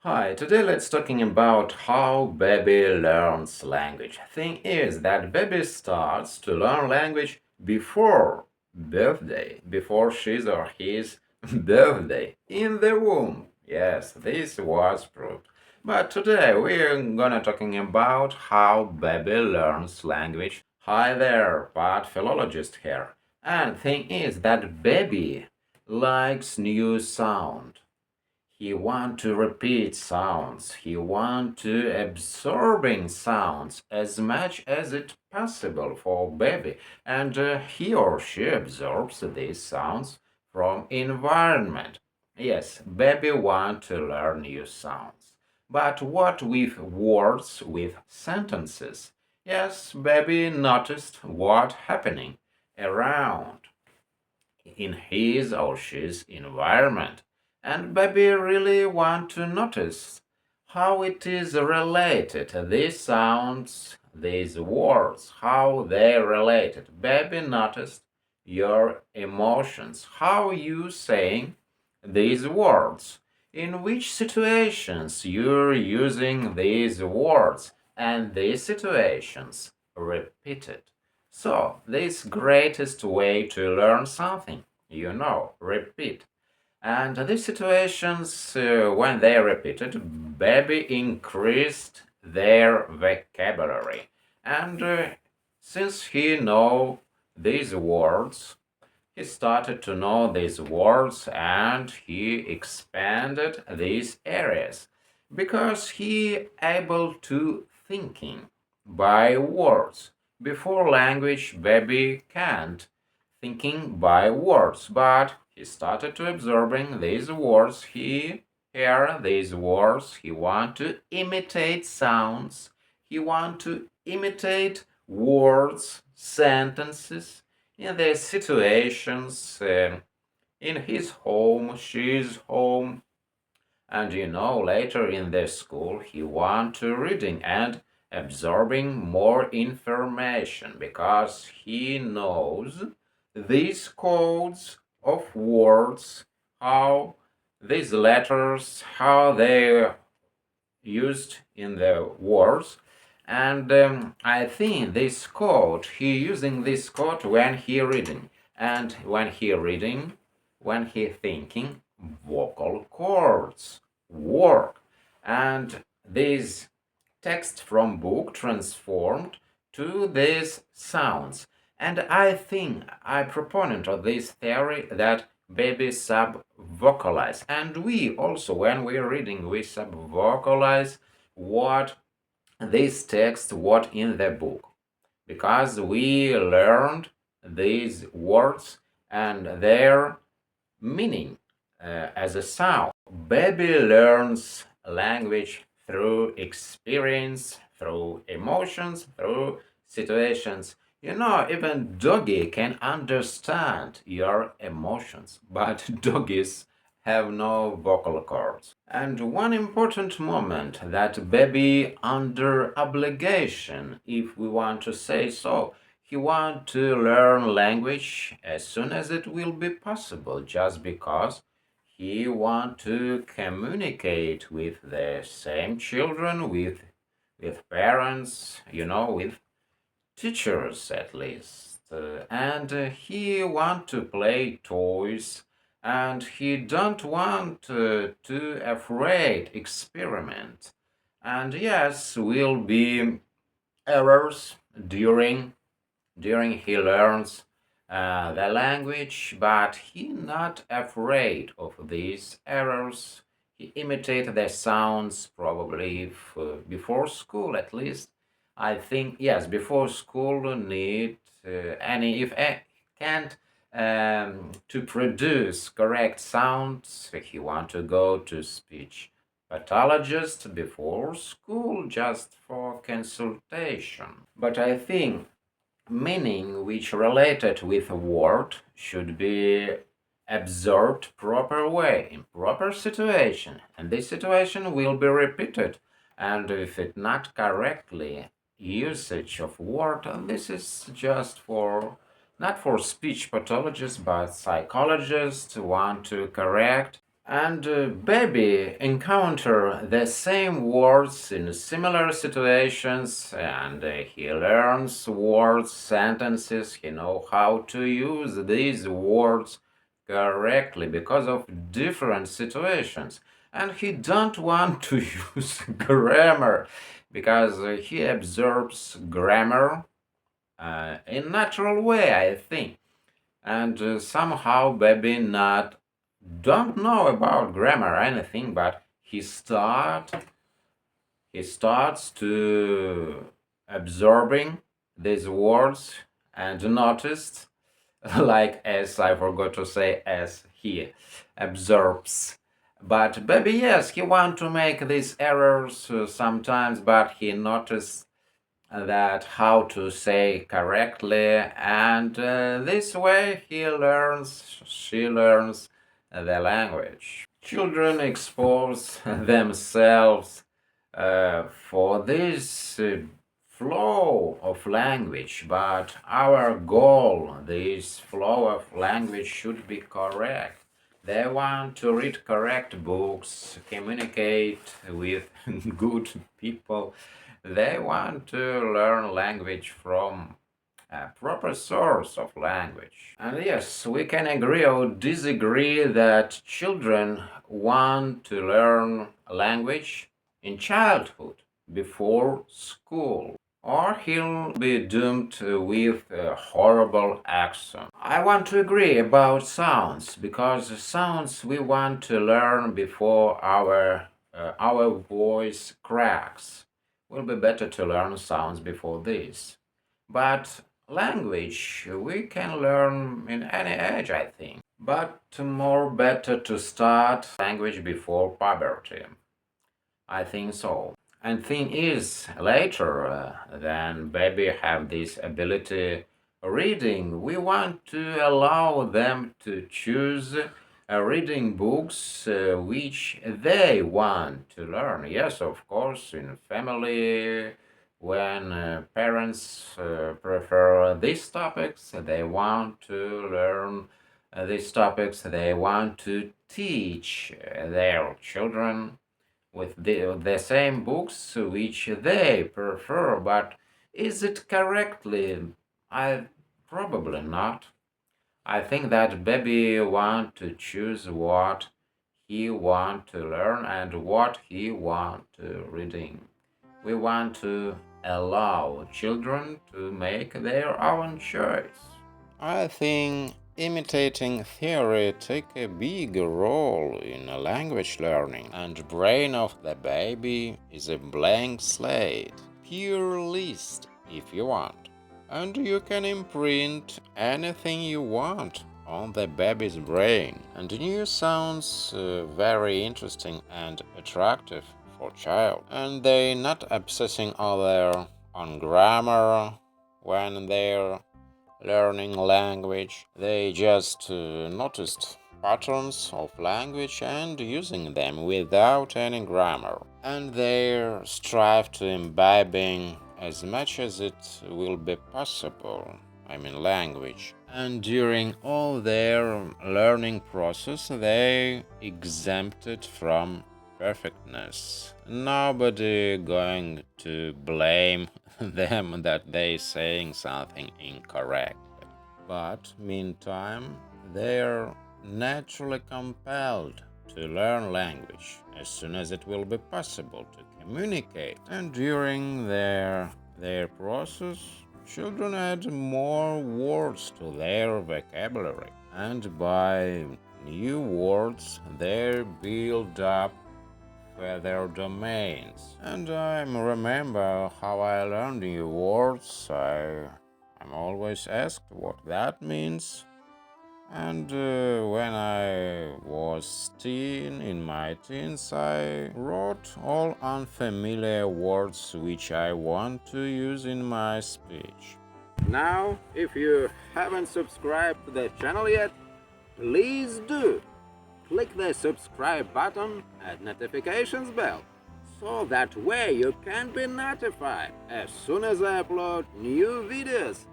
Hi, today let's talking about how baby learns language. Thing is that baby starts to learn language before birthday, before she's or his birthday in the womb. Yes, this was proved. But today we're gonna talking about how baby learns language. Hi there, part philologist here. And thing is that baby likes new sound. He want to repeat sounds. He want to absorbing sounds as much as it possible for baby, and he or she absorbs these sounds from environment. Yes, baby want to learn new sounds, but what with words, with sentences? Yes, baby noticed what happening around in his or she's environment. And baby really want to notice how it is related, these sounds, these words, how they related. Baby noticed your emotions, how you saying these words, in which situations you're using these words, and these situations repeated. So, this greatest way to learn something, repeat. And these situations, when they repeated, baby increased their vocabulary. And since he know these words, he started to know these words and he expanded these areas because he able to thinking by words. Before language, baby can't thinking by words, but he started to absorbing these words. He hear these words. He want to imitate sounds. He want to imitate words, sentences in the situations in his home, she's home, and later in the school he want to reading and absorbing more information because he knows these codes of words, how these letters, how they used in the words. And I think this code, he using this code when he reading. And when he thinking, vocal cords work. And this text from book transformed to these sounds. And I think I proponent of this theory that baby sub vocalize, and we also when we're reading we sub vocalize what this text, what in the book, because we learned these words and their meaning as a sound. Baby learns language through experience, through emotions, through situations. Even doggy can understand your emotions, but doggies have no vocal cords. And one important moment that baby under obligation, if we want to say so, he want to learn language as soon as it will be possible, just because he want to communicate with the same children, with parents, with teachers at least. And he want to play toys, and he don't want to afraid experiment. And yes, will be errors during he learns the language, but he not afraid of these errors. He imitate the sounds probably before school at least. I think yes, before school need any if can't to produce correct sounds. He want to go to speech pathologist before school just for consultation. But I think meaning which related with a word should be absorbed proper way in proper situation, and this situation will be repeated, and if it not correctly usage of word, and this is just for not for speech pathologists but psychologists want to correct And baby encounter the same words in similar situations, and he learns words, sentences. He know how to use these words correctly because of different situations. And he don't want to use grammar because he absorbs grammar in natural way, I think. And somehow baby not don't know about grammar or anything, but he starts to absorbing these words and noticed like as I forgot to say as he absorbs. But baby, yes, he want to make these errors sometimes, but he noticed that how to say correctly, and this way she learns the language. Children expose themselves for this flow of language, but our goal, this flow of language should be correct. They want to read correct books, communicate with good people. They want to learn language from a proper source of language. And yes, we can agree or disagree that children want to learn a language in childhood before school, or he'll be doomed with a horrible accent. I want to agree about sounds because sounds we want to learn before our voice cracks. Will be better to learn sounds before this. But language we can learn in any age, I think. But more better to start language before puberty. I think so. And thing is, later, then baby have this ability reading. We want to allow them to choose reading books which they want to learn. Yes, of course, in family, when parents prefer these topics, they want to learn these topics, they want to teach their children with the same books which they prefer, but is it correctly? I probably not. I think that baby want to choose what he want to learn and what he want to reading. We want to allow children to make their own choice. I think imitating theory take a big role in language learning, and brain of the baby is a blank slate, pure list if you want, and you can imprint anything you want on the baby's brain, and new sounds very interesting and attractive for child, and they not obsessing other on grammar when they're learning language. They just noticed patterns of language and using them without any grammar. And they strive to imbibing as much as it will be possible, language. And during all their learning process, they exempted from perfectness. Nobody going to blame them that they saying something incorrect. But meantime, they're naturally compelled to learn language as soon as it will be possible to communicate. And during their process, children add more words to their vocabulary. And by new words, they build up their domains. And I remember how I learned new words. I'm always asked what that means. And when I was in my teens, I wrote all unfamiliar words which I want to use in my speech. Now, if you haven't subscribed to the channel yet, please do. Click the subscribe button and notifications bell, so that way you can be notified as soon as I upload new videos.